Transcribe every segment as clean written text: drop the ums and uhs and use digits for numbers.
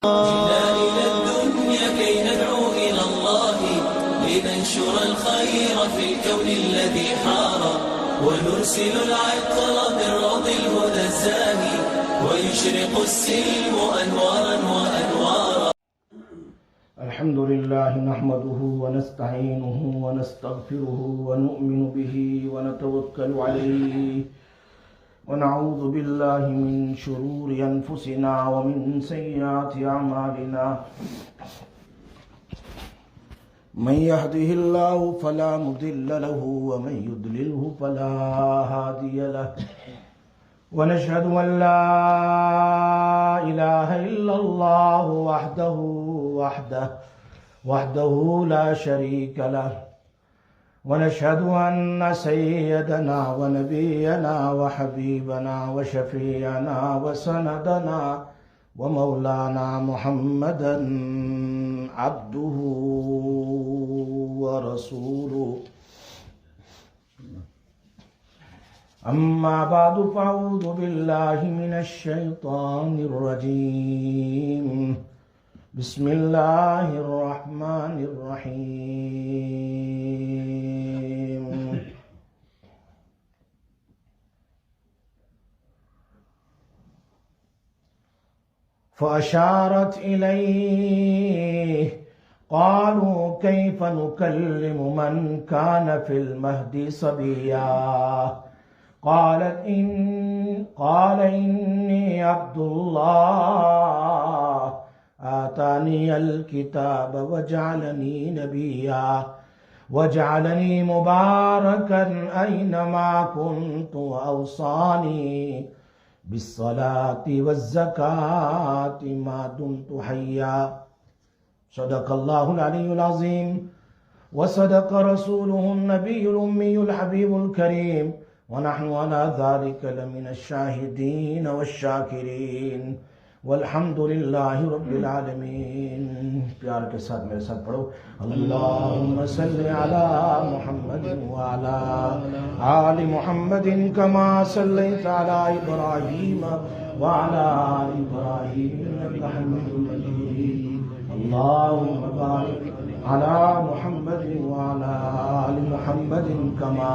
جئنا إلى الدنيا كي ندعو إلى الله لننشر الخير في الكون الذي حار ونرسل العطر من روض الهدى الزاهي ويشرق السلم أنوارا وأنوارا. الحمد لله نحمده ونستعينه ونستغفره ونؤمن به ونتوكل عليه ونعوذ بالله من شرور أنفسنا ومن سيئات أعمالنا من يهده الله فلا مضل له ومن يضلله فلا هادي له ونشهد أن لا إله إلا الله وحده لا شريك له ونشهد أن سيدنا ونبينا وحبيبنا وشفيعنا وسندنا ومولانا محمدا عبده ورسوله. أما بعد فأعوذ بالله من الشيطان الرجيم. بسم الله الرحمن الرحيم. فأشارت إليه قالوا كيف نكلم من كان في المهد صبيا قال إني عبد الله آتاني الكتاب وجعلني نبيا وجعلني مباركا أينما كنت وأوصاني بالصلاة والزكاة ما دمت حيا. صدق الله العلي العظيم وصدق رسوله النبي الأمي الحبيب الكريم ونحن على ذلك لمن الشاهدين والشاكرين والحمد للہ رب العالمین. پیار کے ساتھ میرے ساتھ پڑھو اللہم صلی علی محمد وعلی آل محمد کما صلیت علی ابراہیم وعلی آل ابراہیم انک حمید مجید. اللہم بارک علی محمد وعلی آل محمد کما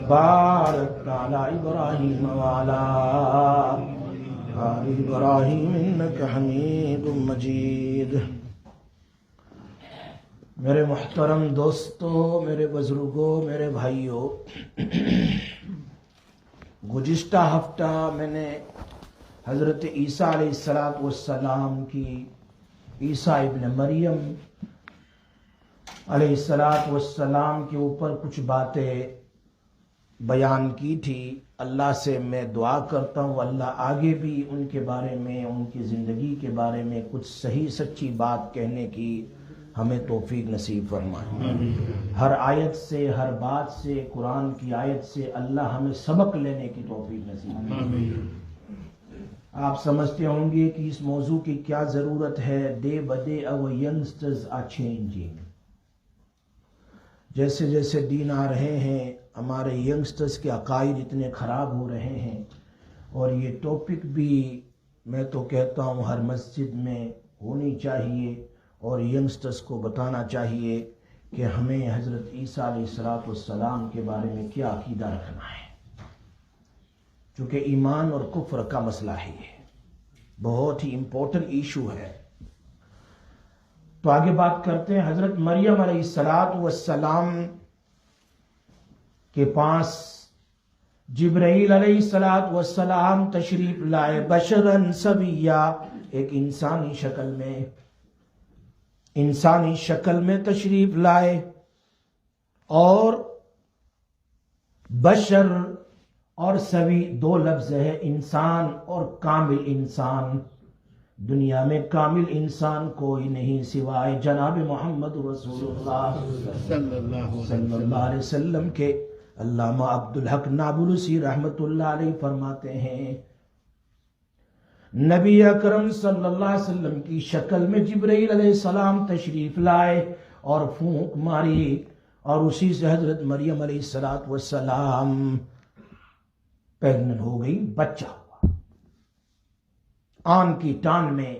بارکت علی ابراہیم وعلی آل ابراہیم انک حمید مجید. میرے محترم دوستو، میرے بزرگوں، میرے بھائیوں، گزشتہ ہفتہ میں نے حضرت عیسیٰ علیہ السلام کی، عیسیٰ ابن مریم علیہ السلام کے اوپر کچھ باتیں بیان کی تھی. اللہ سے میں دعا کرتا ہوں اللہ آگے بھی ان کے بارے میں، ان کی زندگی کے بارے میں کچھ صحیح سچی بات کہنے کی ہمیں توفیق نصیب فرمائے. ہر آیت سے، ہر بات سے، قرآن کی آیت سے اللہ ہمیں سبق لینے کی توفیق نصیب فرمائے. آپ سمجھتے ہوں گے کہ اس موضوع کی کیا ضرورت ہے. Day by day our youngsters are changing. جیسے جیسے دین آ رہے ہیں ہمارے ینگسٹرز کے عقائد اتنے خراب ہو رہے ہیں، اور یہ ٹاپک بھی میں تو کہتا ہوں ہر مسجد میں ہونی چاہیے، اور ینگسٹرز کو بتانا چاہیے کہ ہمیں حضرت عیسیٰ علیہ السلام کے بارے میں کیا عقیدہ رکھنا ہے، چونکہ ایمان اور کفر کا مسئلہ ہے. یہ بہت ہی امپورٹنٹ ایشو ہے. تو آگے بات کرتے ہیں. حضرت مریم علیہ السلام کے پاس جبرائیل علیہ السلام تشریف لائے، بشرن سویا، ایک انسانی شکل میں تشریف لائے. اور بشر اور سوی دو لفظ ہے، انسان اور کامل انسان. دنیا میں کامل انسان کوئی نہیں سوائے جناب محمد رسول اللہ صلی اللہ علیہ وسلم کے. علامہ عبدالحق نابلسی رحمت اللہ علیہ فرماتے ہیں نبی اکرم صلی اللہ علیہ وسلم کی شکل میں جبرائیل علیہ السلام تشریف لائے اور پھونک ماری، اور اسی سے حضرت مریم علیہ السلام پیغنٹ ہو گئی، بچہ ہوا. آن کی ٹان میں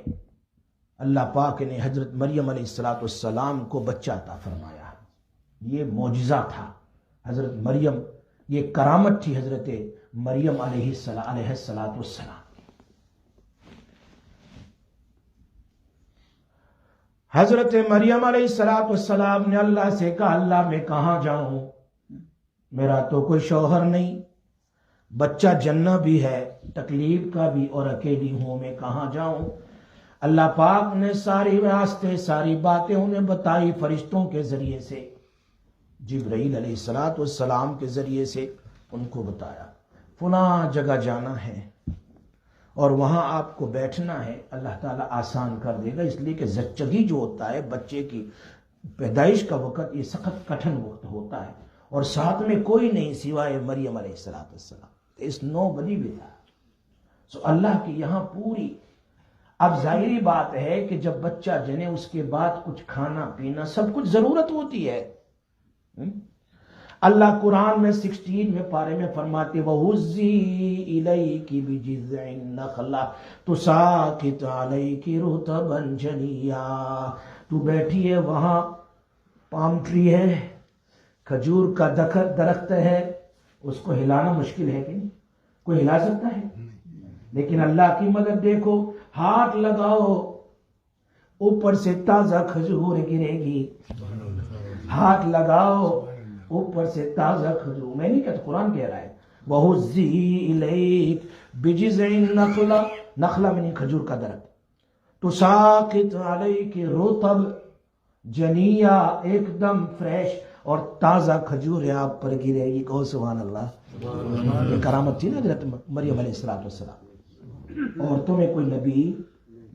اللہ پاک نے حضرت مریم علیہ السلام کو بچہ عطا فرمایا. یہ معجزہ تھا حضرت مریم، یہ کرامت تھی حضرت مریم علیہ السلام. حضرت مریم علیہ السلام نے اللہ سے کہا اللہ میں کہاں جاؤں، میرا تو کوئی شوہر نہیں، بچہ جنہ بھی ہے تکلیف کا بھی اور اکیلی ہوں، میں کہاں جاؤں. اللہ پاک نے ساری راستے ساری باتیں انہیں بتائی فرشتوں کے ذریعے سے، جبرائیل علیہ السلام کے ذریعے سے ان کو بتایا فلاں جگہ جانا ہے اور وہاں آپ کو بیٹھنا ہے. اللہ تعالیٰ آسان کر دے گا، اس لیے کہ زچگی جو ہوتا ہے بچے کی پیدائش کا وقت یہ سخت کٹھن وقت ہوتا ہے، اور ساتھ میں کوئی نہیں سوائے مریم علیہ السلام. اس 9 بجے بھی تھا. سو اللہ کی یہاں پوری، اب ظاہری بات ہے کہ جب بچہ جنے اس کے بعد کچھ کھانا پینا سب کچھ ضرورت ہوتی ہے. اللہ قرآن میں 16 میں پارے میں فرماتے وَهُزِّي إِلَيْكِ بِجِذْعِ النَّخْلَةِ تُسَاقِطْ عَلَيْكِ رُطَبًا جَنِيًّا. تو بیٹھی ہے وہاں، پام ٹری ہے، کھجور کا درخت ہے، اس کو ہلانا مشکل ہے کہ نہیں؟ کوئی ہلا سکتا ہے؟ لیکن اللہ کی مدد دیکھو، ہاتھ لگاؤ اوپر سے تازہ کھجور گرے گی. ہاتھ لگاؤ اوپر سے تازہ کھجور. میں نہیں کہتا، قرآن کہہ رہا ہے وَهُزِّي إِلَيْكِ بِجِذْعِ النَّخْلَةِ، نخلہ میں نہیں کھجور کا درخت، تُسَاقِطْ عَلَيْكِ رُطَبًا جَنِيًّا، ایک دم فریش اور تازہ کھجور ہے آپ پر گرے گی. کہو سبحان اللہ. یہ کرامت تھی نا حضرت مریم علیہ السلام. عورتوں میں کوئی نبی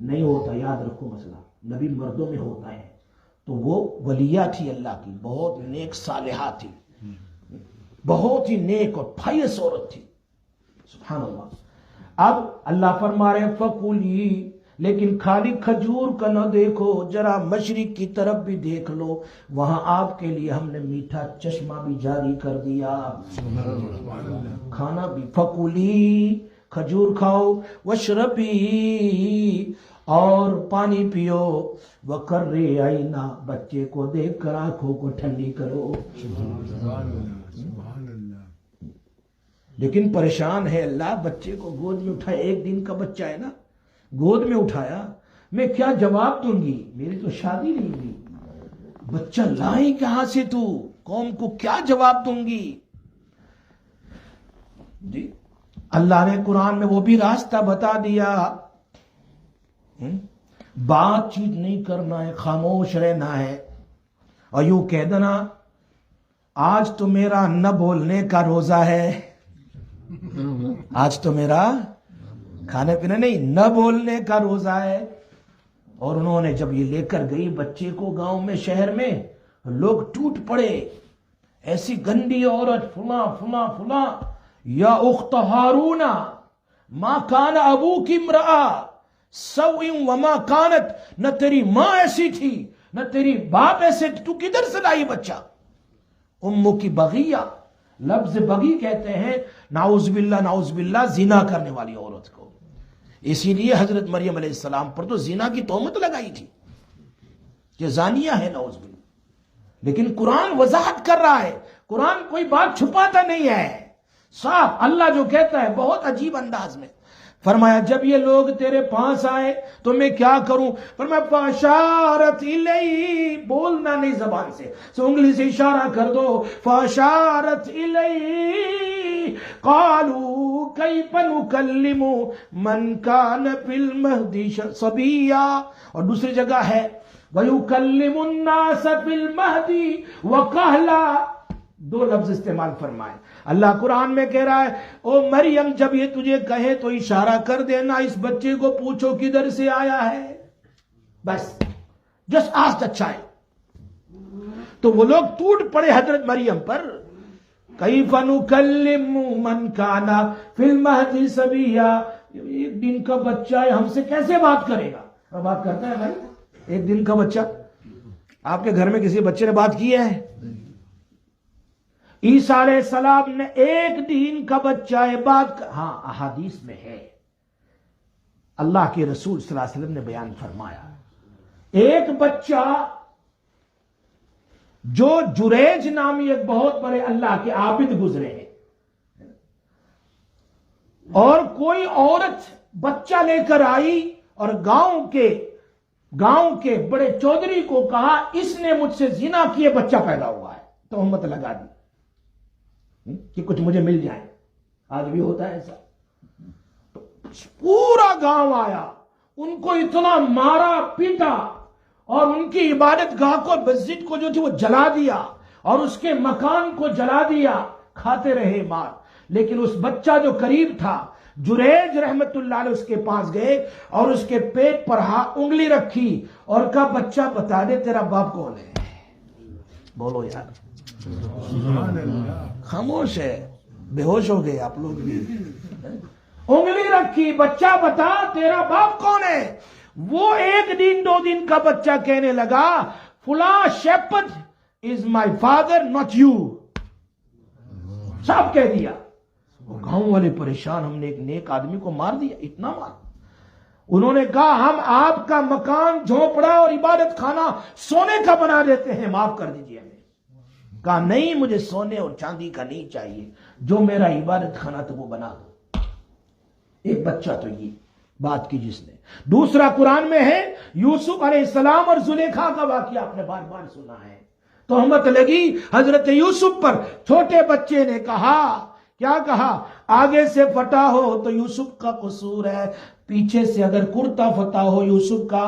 نہیں ہوتا، یاد رکھو مسئلہ، نبی مردوں میں ہوتا ہے. تو وہ ولیہ تھی اللہ کی، بہت نیک صالحہ تھی، بہت ہی نیک اور پائس عورت تھی. سبحان اللہ. اب اللہ فرما رہے فَقُلِي، لیکن خالی کھجور کا نہ دیکھو، ذرا مشرق کی طرف بھی دیکھ لو، وہاں آپ کے لیے ہم نے میٹھا چشمہ بھی جاری کر دیا. کھانا بھی، فَقُلِي، کھجور کھاؤ، وَاشْرَبِي، اور پانی پیو، وَقَرِّ عَيْنَا، بچے کو دیکھ کر آنکھوں کو ٹھنڈی کرو. لیکن پریشان ہے اللہ، بچے کو گود میں اٹھایا، 1 دن کا بچہ ہے نا، گود میں اٹھایا، میں کیا جواب دوں گی؟ میری تو شادی نہیں ہوئی، بچہ لائیں کہاں سے تو؟ قوم کو کیا جواب دوں گی؟ جی اللہ نے قرآن میں وہ بھی راستہ بتا دیا. بات چیت نہیں کرنا ہے، خاموش رہنا ہے، اور یوں کہہ دینا آج تو میرا نہ بولنے کا روزہ ہے، آج تو میرا کھانے پینے نہیں، نہ بولنے کا روزہ ہے. اور انہوں نے جب یہ لے کر گئی بچے کو گاؤں میں شہر میں، لوگ ٹوٹ پڑے، ایسی گندی عورت، فلاں فلاں فلاں، یا اخت ہارون ما کان ابوک امرأ سوء وما کانت، نہ تیری ماں ایسی تھی نہ تیری باپ ایسے تھی، تو کدھر سے لائی بچہ؟ امو کی بغیہ، لفظ بغی کہتے ہیں نعوذ باللہ زنا کرنے والی عورت کو. اسی لیے حضرت مریم علیہ السلام پر تو زنا کی تہمت لگائی تھی کہ زانیہ ہے، نعوذ باللہ. لیکن قرآن وضاحت کر رہا ہے، قرآن کوئی بات چھپاتا نہیں ہے، صاف اللہ جو کہتا ہے بہت عجیب انداز میں فرمایا جب یہ لوگ تیرے پاس آئے تو میں کیا کروں؟ فرمایا فاشارت الی، بولنا نہیں زبان سے، انگلی سے اشارہ کر دو. فاشارت الی قالوا کیف نکلم من کان فی المہد صبیا. اور دوسری جگہ ہے وَيُكَلِّمُ النَّاسَ فِي الْمَهْدِ وَكَهْلًا، 2 لفظ استعمال فرمائے. اللہ قرآن میں کہہ رہا ہے او مریم جب یہ تجھے کہے تو اشارہ کر دینا، اس بچے کو پوچھو کدھر سے آیا ہے، بس جسٹ آسک دا چائلڈ. تو وہ لوگ ٹوٹ پڑے حضرت مریم پر. کیف نکلم من کان فی المہد صبیا، 1 دن کا بچہ ہے، ہم سے کیسے بات کرے گا؟ بات کرتا ہے بھائی، 1 دن کا بچہ؟ آپ کے گھر میں کسی بچے نے بات کی ہے؟ عیسیٰ علیہ السلام نے 1 دن کا بچہ ہے بات ہاں احادیث میں ہے، اللہ کے رسول صلی اللہ علیہ وسلم نے بیان فرمایا ایک بچہ جو جریج نامی ایک بہت بڑے اللہ کے عابد گزرے ہیں، اور کوئی عورت بچہ لے کر آئی اور گاؤں کے بڑے چودھری کو کہا اس نے مجھ سے زنا کیے بچہ پیدا ہوا ہے، تہمت لگا دی کہ کچھ مجھے مل جائے. آج بھی ہوتا ہے ایسا. تو پورا گاؤں آیا، ان کو اتنا مارا پیٹا اور ان کی عبادت گاہ کو، مسجد کو جو تھی وہ جلا دیا اور اس کے مکان کو جلا دیا. کھاتے رہے مار. لیکن اس بچہ جو قریب تھا، جریج رحمت اللہ علیہ، اس کے پاس گئے اور اس کے پیٹ پر انگلی رکھی اور کہا بچہ بتا دے تیرا باپ کون ہے. بولو یار. خاموش ہے، بے ہوش ہو گئے آپ لوگ بھی. انگلی رکھی، بچہ بتا تیرا باپ کون ہے. وہ ایک دن 2 دن کا بچہ کہنے لگا فلاں Shepard is my father not you. صاحب کہہ دیا. وہ گاؤں والے پریشان، ہم نے ایک نیک آدمی کو مار دیا، اتنا مار. انہوں نے کہا ہم آپ کا مکان، جھونپڑا اور عبادت خانہ سونے کا بنا دیتے ہیں، معاف کر دیجئے ہمیں. کہا نہیں، مجھے سونے اور چاندی کا نہیں چاہیے، جو میرا عبادت خانہ تھا وہ بنا دو. ایک بچہ تو یہ بات کی جس نے. دوسرا قرآن میں ہے یوسف علیہ السلام اور زلیخا کا واقعہ، آپ نے بار بار سنا ہے. تہمت لگی حضرت یوسف پر. چھوٹے بچے نے کہا، کیا کہا، آگے سے پھٹا ہو تو یوسف کا قصور ہے، پیچھے سے اگر کرتا پھٹا ہو یوسف کا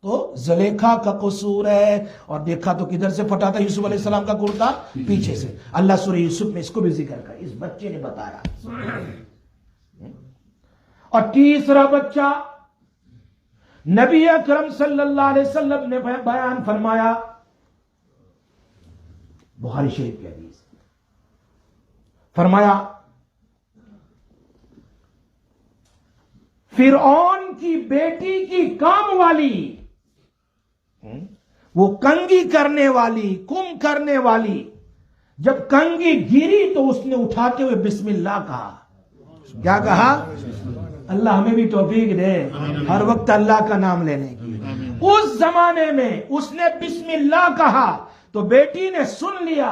تو زلیخا کا قصور ہے. اور دیکھا تو کدھر سے پھٹا تھا یوسف علیہ السلام کا کرتا؟ پیچھے سے. اللہ سورہ یوسف میں اس کو بھی ذکر کر، اس بچے نے بتایا. اور تیسرا بچہ نبی اکرم صلی اللہ علیہ وسلم نے بیان فرمایا، بخاری شریف کی حدیث، فرمایا فرعون کی بیٹی کی کام والی، وہ کنگھی کرنے والی، کم کرنے والی، جب کنگھی گری تو اس نے اٹھاتے ہوئے بسم اللہ کہا. کیا کہا؟ اللہ ہمیں بھی توفیق دے ہر وقت اللہ کا نام لینے کی. اس زمانے میں اس نے بسم اللہ کہا تو بیٹی نے سن لیا،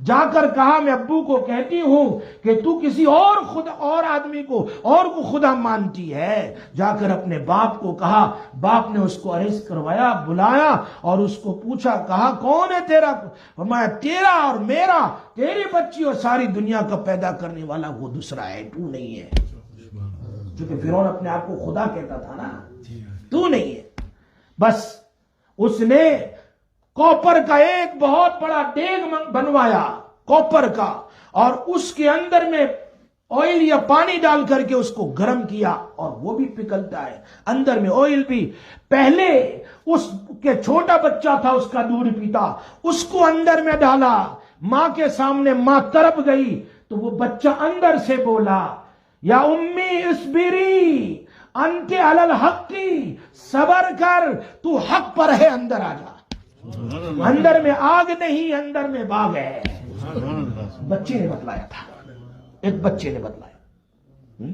جا کر کہا میں ابو کو کہتی ہوں کہ تو کسی اور آدمی کو اور کو خدا مانتی ہے. جا کر اپنے باپ کو کہا. باپ نے اس کو اریسٹ کروایا، بلایا اور اس کو پوچھا، کہا کون ہے تیرا؟ فرمایا تیرا اور میرا، تیری بچی اور ساری دنیا کا پیدا کرنے والا وہ دوسرا ہے، تو نہیں ہے. چونکہ فرعون اپنے آپ کو خدا کہتا تھا نا، تو نہیں ہے. بس اس نے کوپر کا ایک بہت بڑا دیگ بنوایا، کوپر کا، اور اس کے اندر میں آئل یا پانی ڈال کر کے اس کو گرم کیا، اور وہ بھی پگھلتا ہے، اندر میں آئل بھی. پہلے اس کے چھوٹا بچہ تھا، اس کا دودھ پیتا، اس کو اندر میں ڈالا. ماں کے سامنے ماں تڑپ گئی تو وہ بچہ اندر سے بولا، یا امی اصبری انت علی الحق، صبر کر، تو حق پر ہے، اندر آ جا. اندر میں آگ نہیں، اندر میں باغ ہے. بچے نے بتلایا تھا، ایک بچے نے بتلایا.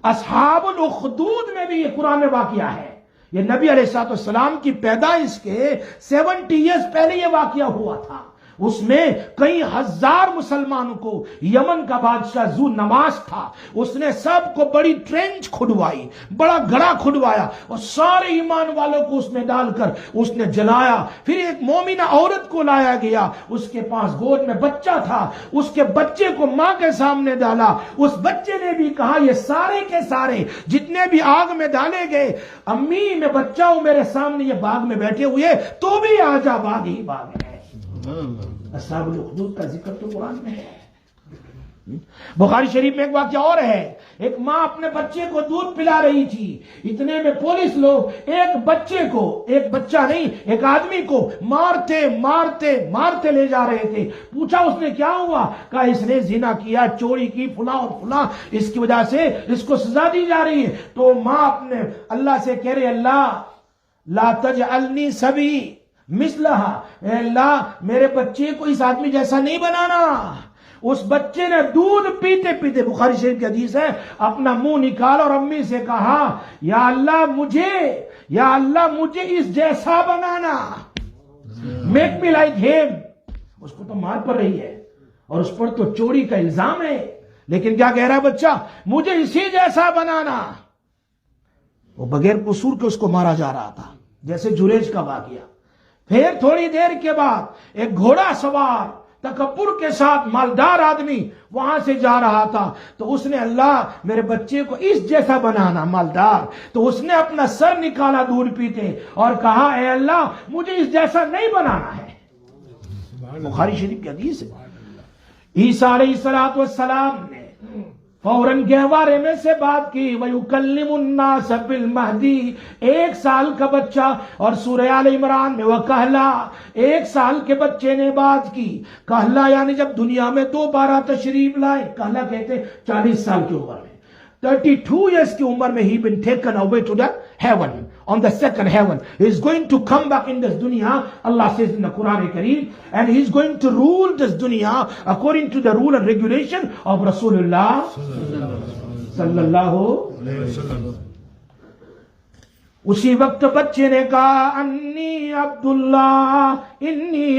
اصحاب الاخدود میں بھی یہ قرآن میں واقعہ ہے. یہ نبی علیہ السلام کی پیدائش کے 70 ایئرز پہلے یہ واقعہ ہوا تھا. اس میں کئی ہزار مسلمانوں کو، یمن کا بادشاہ ذو نواس تھا، اس نے سب کو بڑی ٹرینچ کھدوائی، بڑا گڑھا کھدوایا اور سارے ایمان والوں کو اس میں ڈال کر اس نے جلایا. پھر ایک مومنہ عورت کو لایا گیا، اس کے پاس گود میں بچہ تھا، اس کے بچے کو ماں کے سامنے ڈالا. اس بچے نے بھی کہا یہ سارے کے سارے جتنے بھی آگ میں ڈالے گئے، امی میں بچہ ہوں، میرے سامنے یہ باغ میں بیٹھے ہوئے، تو بھی آ جا، باغ ہی باغ ہے. اصحاب الاخدود کا ذکر تو قرآن میں ہے. بخاری شریف میں ایک واقعہ اور ہے. ایک ماں اپنے بچے کو دودھ پلا رہی تھی، اتنے میں پولیس لوگ ایک بچے کو، ایک بچہ نہیں ایک آدمی کو مارتے مارتے مارتے لے جا رہے تھے. پوچھا اس نے کیا ہوا؟ کہا اس نے زنا کیا، چوری کی، فلاں اور فلاں، اس کی وجہ سے اس کو سزا دی جا رہی ہے. تو ماں اپنے اللہ سے کہہ رہے، اللہ لا تجعلنی سبی مثلہا، اے اللہ میرے بچے کو اس آدمی جیسا نہیں بنانا. اس بچے نے دودھ پیتے پیتے، بخاری شریف کی حدیث ہے، اپنا منہ نکالا اور امی سے کہا یا اللہ مجھے اس جیسا بنانا، میک می لائک ہیم۔ اس کو تو مار پڑ رہی ہے اور اس پر تو چوری کا الزام ہے، لیکن کیا کہہ رہا ہے بچہ؟ مجھے اسی جیسا بنانا۔ وہ بغیر قصور کے اس کو مارا جا رہا تھا، جیسے جریج کا واقعہ۔ پھر تھوڑی دیر کے بعد ایک گھوڑا سوار تکبر کے ساتھ مالدار آدمی وہاں سے جا رہا تھا، تو اس نے اللہ میرے بچے کو اس جیسا بنانا، مالدار، تو اس نے اپنا سر نکالا دودھ پیتے اور کہا اے اللہ مجھے اس جیسا نہیں بنانا ہے۔ بخاری شریف کی حدیث ہے۔ عیسیٰ علیہ السلام نے فوراً گہوارے میں سے بات کی، وَيُكَلِّمُ النَّاسَ بِالْمَهْدِي، 1 سال کا بچہ، اور سورہ آل عمران میں وَكَهْلًا، 1 سال کے بچے نے بات کی۔ کہلا یعنی جب دنیا میں دوبارہ تشریف لائے، کہلا کہتے 40 سال کی عمر میں، 32 years کی عمر میں he been taken away to the heaven, on the second heaven. He is going to come back in this dunya, Allah says in the Quran Kareem, and he is going to rule this dunya according to the rule and regulation of Rasulullah sallallahu alayhi wasallam. اسی وقت بچے نے کہا انی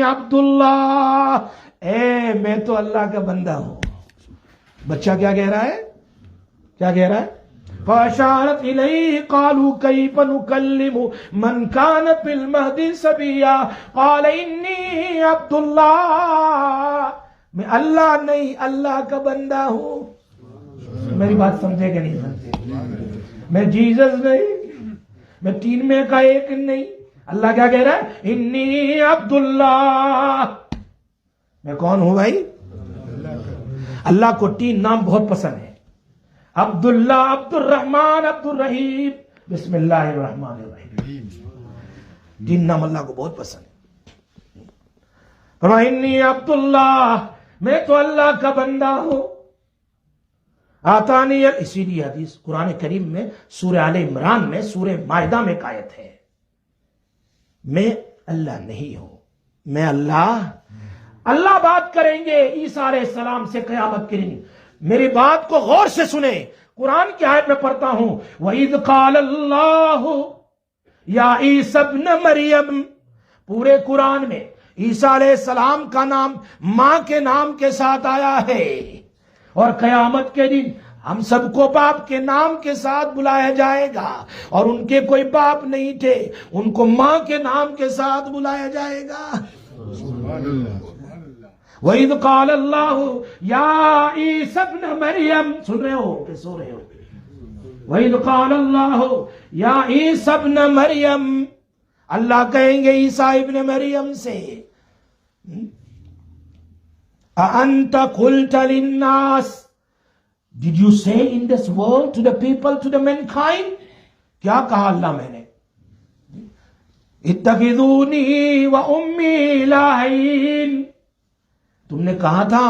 عبداللہ، اے میں تو اللہ کا بندہ ہوں۔ بچہ کیا کہہ رہا ہے؟ کیا کہہ رہا ہے؟ فَأَشَارَتْ إِلَيْهِ قَالُوا كَيْفَ نُكَلِّمُ مَنْ كَانَ فِي الْمَهْدِ صَبِيًّا قَالَ إِنِّي عَبْدُ اللَّهِ، میں اللہ نہیں، اللہ کا بندہ ہوں۔ میری بات سمجھے کہ نہیں سمجھے؟ میں جیزس نہیں، میں 3 میں کا 1 نہیں۔ اللہ کیا کہہ رہا ہے؟ انی عبداللہ، میں کون ہوں بھائی؟ اللہ کو 3 نام بہت پسند ہے، عبداللہ، عبد الرحمن، عبد الرحیم، بسم اللہ الرحمن الرحیم، 3 نام اللہ کو بہت پسند ہے۔ فرمایا انی عبداللہ، میں تو اللہ کا بندہ ہوں۔ آتانی، اسی لیے حدیث قرآن کریم میں سورہ آل عمران میں، سورہ مائدہ میں ایک آیت ہے، میں اللہ نہیں ہوں، میں اللہ بات کریں گے عیسیٰ علیہ السلام سے قیامت کے دن۔ میری بات کو غور سے سنیں، قرآن کی آیت میں پڑھتا ہوں، وَإِذْ قَالَ اللَّهُ يَا عِيسَى ابْنَ مَرْيَمَ، پورے قرآن میں عیسیٰ علیہ السلام کا نام ماں کے نام کے ساتھ آیا ہے، اور قیامت کے دن ہم سب کو باپ کے نام کے ساتھ بلایا جائے گا، اور ان کے کوئی باپ نہیں تھے، ان کو ماں کے نام کے ساتھ بلایا جائے گا۔ وَإِذْ قَالَ اللَّهُ يَا عِيسَى ابْنَ مَرْيَمَ، سن رہے ہو کہ سو رہے ہو؟ وَإِذْ قَالَ اللَّهُ يَا عِيسَى ابْنَ مَرْيَمَ، اللہ کہیں گے عیسیٰ ابن مریم سے، أَأَنْتَ قُلْتَ لِلنَّاسِ، did you say in this world to the people, to the mankind، کیا کہا اللہ میں نے؟ اتخذونی و امی الہین، تم نے کہا تھا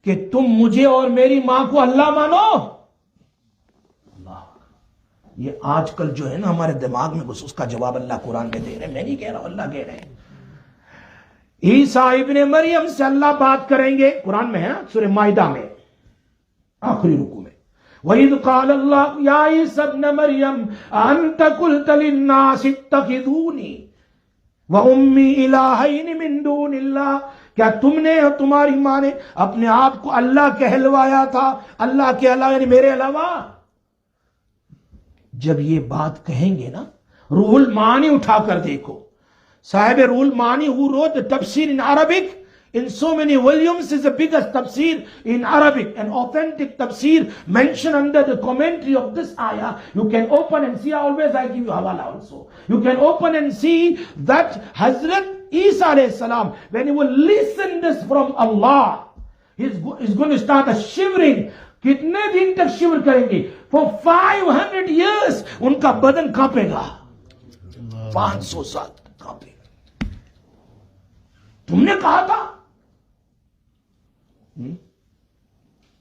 کہ تم مجھے اور میری ماں کو اللہ مانو۔ اللہ، یہ آج کل جو ہے نا ہمارے دماغ میں اس کا جواب اللہ قرآن میں دے رہے ہیں، میں نہیں کہہ رہا ہوں، اللہ کہہ رہے ہیں۔ عیسیٰ ابن مریم سے اللہ بات کریں گے، قرآن میں ہے نا سورہ مائدہ میں آخری رکوع میں، وَإِذْ قَالَ اللَّهُ يَا عِيسَى ابْنَ مَرْيَمَ أَأَنْتَ قُلْتَ لِلنَّاسِ اتَّخِذُونِي وَأُمِّي إِلَٰهَيْنِ مِن دُونِ اللَّهِ، کیا تم نے اور تمہاری ماں نے اپنے آپ کو اللہ کہلوایا تھا اللہ کے علاوہ، یعنی میرے علاوہ؟ جب یہ بات کہیں گے نا، روح المعانی اٹھا کر دیکھو، صاحب روح المعانی who wrote the tafsir in Arabic in so many volumes is the biggest tafsir in Arabic, an authentic tafsir mentioned under the commentary of this ayah. You can open and see, always I give you hawala also. You can open and see that Hazrat Isa alayhi salam, when he will listen this from Allah, he's going to start a shivering. کتنے دن تک شور کریں گے؟ For 500 years ان کا بدن کانپے گا، 500 سال کانپے گا۔ تم نے کہا تھا،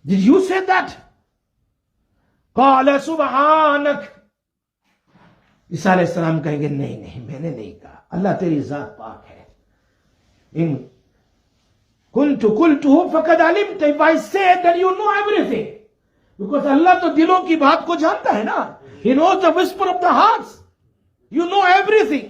Did you say that؟ قال سبحانک، عیسیٰ علیہ السلام کہیں گے نہیں میں نے نہیں کہا، اللہ تیری ذات پاک ہے۔ kuntu qultuhu faqad alimta. If I say that you know everything. Because Allah to dilon ki baat ko janta hai na. He knows the whisper of the hearts. You know everything.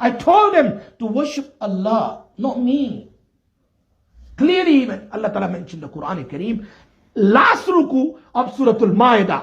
I told them to worship Allah, not me. Clearly, even Allah Ta'ala mentioned the Quran Kareem, last ruku of Surah Al-Ma'idah.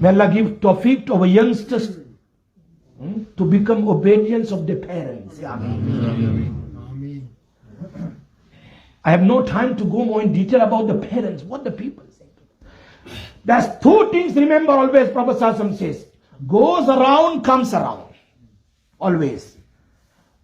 May Allah give tawfiq to our youngsters to become obedience of their parents. I have no time to go more in detail about the parents, what the people say. There's two things, remember always, Prophet Sallallahu says, goes around, comes around. Always.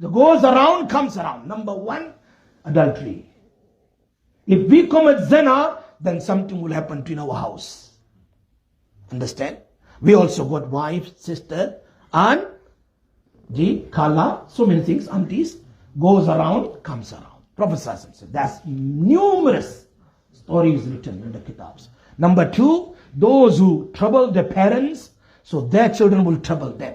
The goes around, comes around. Number one, adultery. If we commit zina, then something will happen to in our house. Understand? We also got wife, sister, and ji, khala, so many things, aunties. Goes around, comes around. Prophet Sallallahu said, that's numerous stories written in the kitabs. Number two, those who trouble their parents, so their children will trouble them.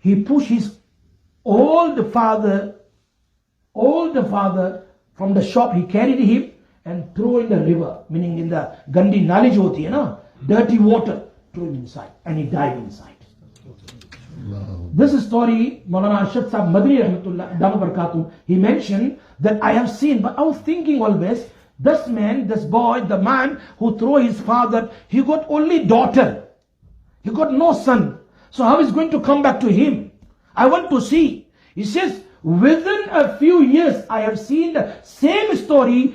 he pushed his old father from the shop, he carried him and threw in the river, meaning in the gandi nali jo hoti hai na, dirty water, threw him inside, and he died inside. This story, Maulana Arshad Sahib Madri Rahmatullah Dama Barakatuh, he mentioned that I have seen, but I was thinking always, this man, this boy, the man who threw his father, he got only daughter. He got no son. So how is going to come back to him? I want to see. He says, within a few years, I have seen the same story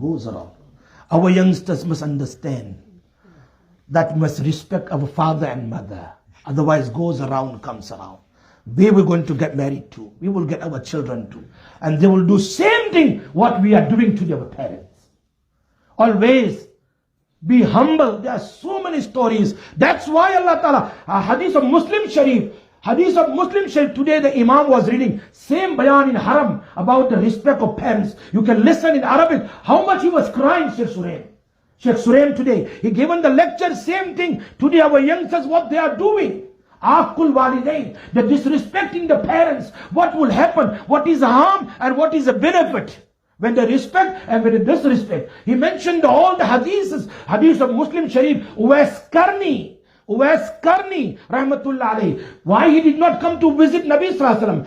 Goes around. Our youngsters must understand that we must respect our father and mother. Otherwise, goes around, comes around. We were going to get married too. We will get our children too. And they will do same thing what we are doing to their parents. Always be humble. There are so many stories. That's why Allah Ta'ala, hadith of Muslim Sharif, today the Imam was reading same bayan in Haram about the respect of parents. You can listen in Arabic how much he was crying, Sheikh Suraim today. He given the lecture, same thing. Today our youngsters, what they are doing. Aqul walidain, they're disrespecting the parents. What will happen? What is a harm and what is a benefit? When they respect and when they disrespect. He mentioned all the hadiths, hadith of Muslim Sharif, Uwais Qarni, Rahmatullah alayhi. Why he did not come to visit Nabi Sallallahu Alaihi Wasallam?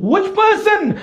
which person?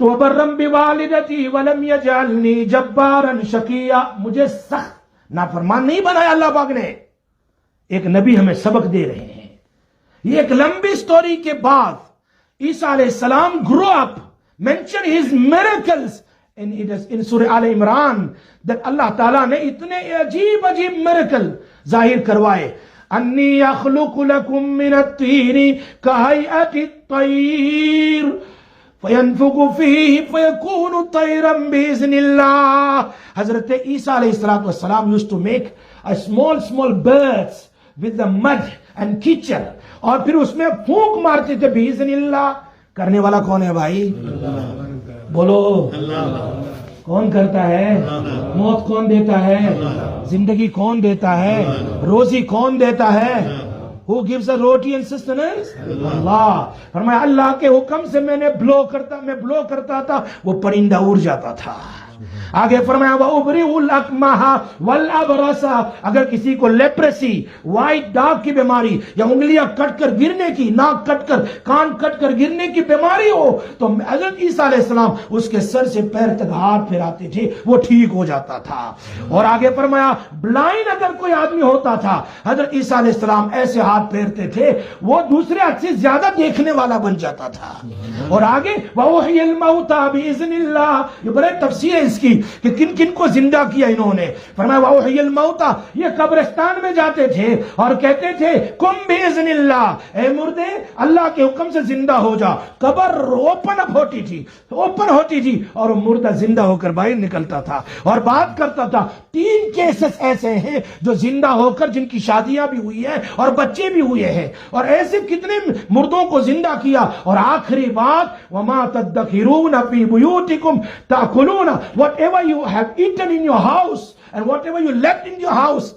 وبرم بوالدتی ولم یجعلنی جبارا شقیا، مجھے سخت نافرمان نہیں بنایا اللہ پاک نے۔ ایک نبی ہمیں سبق دے رہے ہیں۔ یہ ایک لمبی سٹوری کے بعد عیسیٰ علیہ السلام grew up, mention his miracles in سورہ آل عمران، that اللہ تعالیٰ نے اتنے عجیب عجیب miracles ظاہر کروائے۔ انی اخلق لکم من الطین کہیئت الطیر فینفخ فیہ فیکون طیرا بإذن اللہ۔ حضرت عیسیٰ علیہ السلام used to make a small birds with the mud and کیچڑ، اور پھر اس میں پھونک مارتے تھے بإذن اللہ۔ کرنے والا کون ہے بھائی؟ بولو کون کرتا ہے؟ موت کون دیتا ہے؟ زندگی کون دیتا ہے؟ روزی کون دیتا ہے؟ Who gives a roti and sustenance? اللہ۔ فرمایا اللہ کے حکم سے میں بلو کرتا تھا، وہ پرندہ اڑ جاتا تھا۔ آگے فرمایا وَأُبْرِئُ الْأَكْمَحَ وَالْأَبْرَصَ، اگر کسی کو لیپریسی، وائٹ ڈاگ کی بیماری، یا انگلیاں کٹ کر گرنے کی، ناک کٹ کر، کان کٹ کر گرنے کی بیماری ہو، تو حضرت عیسیٰ علیہ السلام اس کے سر سے پیر تک ہاتھ پھیراتے تھے، وہ ٹھیک ہو جاتا تھا۔ اور آگے فرمایا بلائنڈ اگر کوئی آدمی ہوتا تھا، حضرت عیسیٰ علیہ السلام ایسے ہاتھ پھیرتے تھے، وہ دوسرے ہاتھ سے زیادہ دیکھنے والا بن جاتا تھا۔ اور آگے وَأُحْيِي الْمَوْتَى بِإِذْنِ اللَّهِ، یہ بڑے تفسیر ہے اس کی کہ کن کن کو زندہ کیا انہوں نے۔ فرمایا وَأُحْيِي الْمَوْتَى، یہ قبرستان میں جاتے تھے اور کہتے تھے قُم بِإِذْنِ اللَّهِ، اے مردے اللہ کے حکم سے زندہ ہو جا۔ قبر اوپن اپ ہوتی تھی اور مردہ زندہ ہو کر باہر نکلتا تھا اور بات کرتا تھا۔ 3 کیسز ایسے ہیں جو زندہ ہو کر جن کی شادیاں بھی ہوئی ہیں اور بچے بھی ہوئے ہیں، اور ایسے کتنے مردوں کو زندہ کیا۔ اور آخری بات وَمَا تَدَّخِرُونَ فِي بُيُوتِكُمْ تَأْكُلُونَ whatever you have eaten in your house and whatever you left in your house،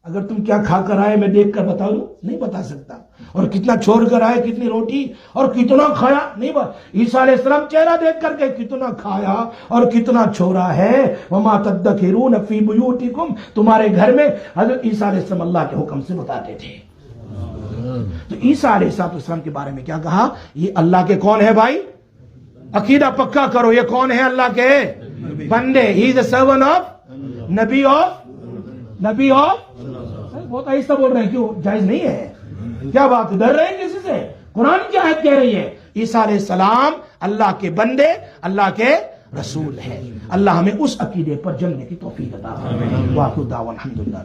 اگر تم کیا کھا کر آئے میں دیکھ کر بتا دوں؟ نہیں بتا سکتا۔ اور کتنا چھوڑ کر آئے، کتنی روٹی اور کتنا کھایا، نہیں بتا۔ عیسیٰ علیہ السلام چہرہ دیکھ کر کے کتنا کھایا اور کتنا چھوڑا ہے۔ وَمَا تَدَّخِرُونَ فِي بُيُوتِكُمْ، تمہارے گھر میں حضرت عیسیٰ علیہ السلام اللہ کے حکم سے بتاتے تھے۔ تو عیسیٰ علیہ السلام کے بارے میں کیا کہا؟ یہ اللہ کے کون ہے بھائی؟ عقیدہ پکا کرو، یہ کون ہے؟ اللہ کے بندے۔ ہی از اے سرونٹ آف، نبی آف بہت آہستہ بول رہے ہیں، کیوں؟ جائز نہیں ہے؟ کیا بات ہے، ڈر رہے ہیں کسی سے؟ قرآن کی آیت کہہ رہی ہے عیسیٰ علیہ السلام اللہ کے بندے، اللہ کے رسول ہیں۔ اللہ ہمیں اس عقیدے پر جمنے کی توفیق عطا فرمائے۔ واخر دعوانا الحمدللہ۔